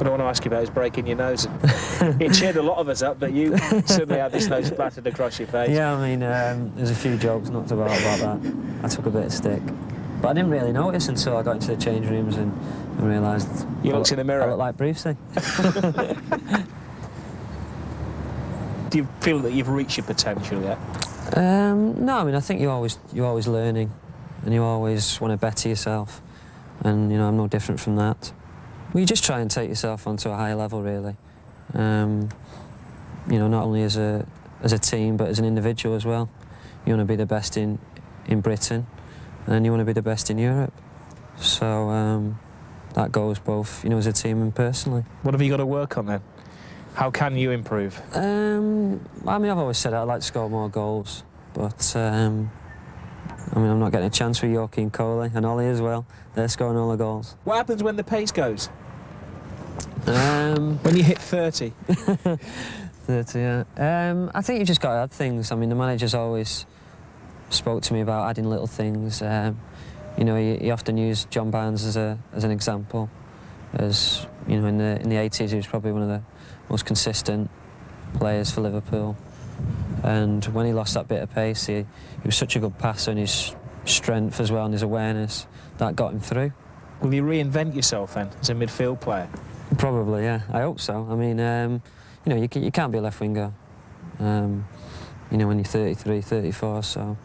What I want to ask you about is breaking your nose. It cheered a lot of us up, but you suddenly had this nose splattered across your face. Yeah, I mean, there's a few jokes knocked about that. I took a bit of stick. But I didn't really notice until I got into the change rooms and realised... You looked in the mirror? I look like Brucey. Do you feel that you've reached your potential yet? No, I mean, I think you're always learning and you always want to better yourself. And, you know, I'm no different from that. Well, you just try and take yourself onto a higher level, really. You know, not only as a team, but as an individual as well. You want to be the best in Britain, and you want to be the best in Europe. So that goes both, you know, as a team and personally. What have you got to work on then? How can you improve? I mean, I've always said I'd like to score more goals, but I mean, I'm not getting a chance with Joachim Coley and Ollie as well. They're scoring all the goals. What happens when the pace goes? When you hit 30? 30, yeah. I think you've just got to add things. I mean, the manager's always spoke to me about adding little things. You know, he often used John Barnes as an example. As you know, in the 80s, he was probably one of the most consistent players for Liverpool. And when he lost that bit of pace, he was such a good passer, and his strength as well and his awareness, that got him through. Will you reinvent yourself then as a midfield player? Probably, yeah. I hope so. I mean, you know, you can't be a left winger, you know, when you're 33, 34, so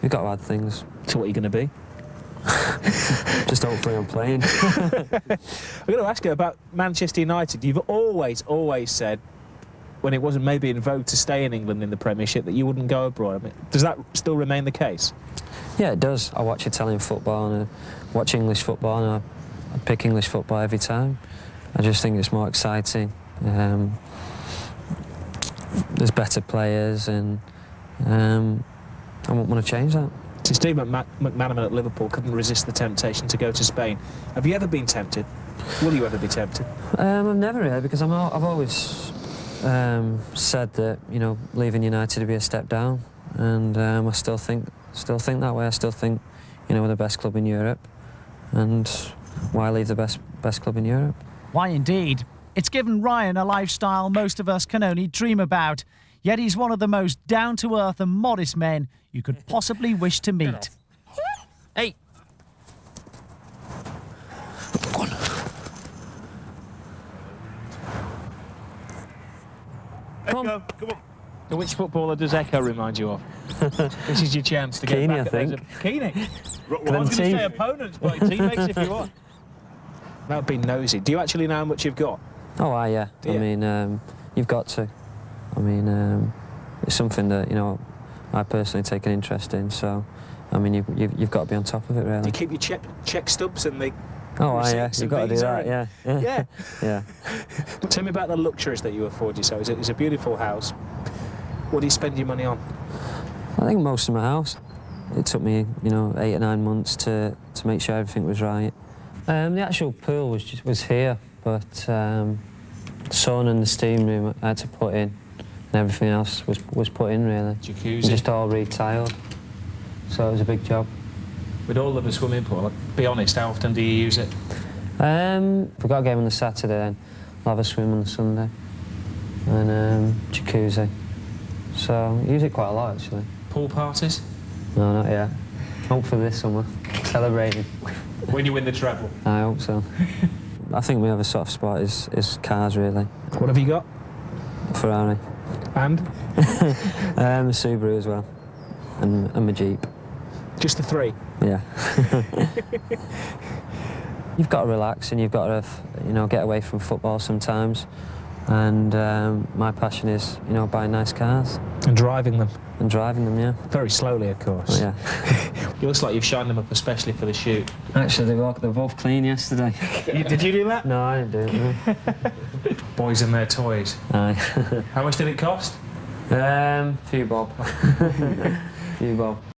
you've got to add things. So what are you going to be? Just hopefully I'm playing. I'm going to ask you about Manchester United. You've always said, when it wasn't maybe in vogue to stay in England in the Premiership, that you wouldn't go abroad. I mean, does that still remain the case? Yeah, it does. I watch Italian football and I watch English football, and I pick English football every time. I just think it's more exciting. There's better players, and I won't want to change that. So Steve McManaman at Liverpool couldn't resist the temptation to go to Spain. Have you ever been tempted? Will you ever be tempted? I've never really, because I've always said that, you know, leaving United would be a step down, and I still think that way. I still think, you know, we're the best club in Europe, and why leave the best club in Europe? Why indeed? It's given Ryan a lifestyle most of us can only dream about, yet he's one of the most down-to-earth and modest men you could possibly wish to meet. Hey! Go on. Come on. Come on. Which footballer does Echo remind you of? This is your chance to get Keane, back I at think. those... Keane? Well, I was going to say opponents, but teammates if you want. That would be nosy. Do you actually know how much you've got? Oh, yeah. I mean, you've got to. I mean, it's something that, you know, I personally take an interest in, so, I mean, you've got to be on top of it, really. Do you keep your check stubs and the... Oh, yeah, you've got to do that, yeah. Yeah. Yeah. Tell me about the luxuries that you afford yourself. It's a beautiful house. What do you spend your money on? I think most of my house. It took me, you know, 8 or 9 months to make sure everything was right. The actual pool was here, but the sauna and the steam room I had to put in, and everything else was put in, really. Jacuzzi. Just all retiled, so it was a big job. With all of the swimming pool, be honest, how often do you use it? We've got a game on the Saturday, then I'll have a swim on the Sunday, and jacuzzi. So I use it quite a lot, actually. Pool parties? No, not yet. Hopefully this summer. Celebrating. When you win the treble? I hope so. I think we have a soft spot is cars, really. What have you got? Ferrari. And? A Subaru as well. And my Jeep. Just the three? Yeah. You've got to relax, and you've got to, you know, get away from football sometimes. And my passion is, you know, buying nice cars. And driving them? And driving them, yeah. Very slowly, of course. Oh, yeah. It looks like you've shined them up especially for the shoot. Actually, they were both clean yesterday. Did you do that? No, I didn't do it, no. Boys and their toys. Aye. How much did it cost? Few bob. Few bob.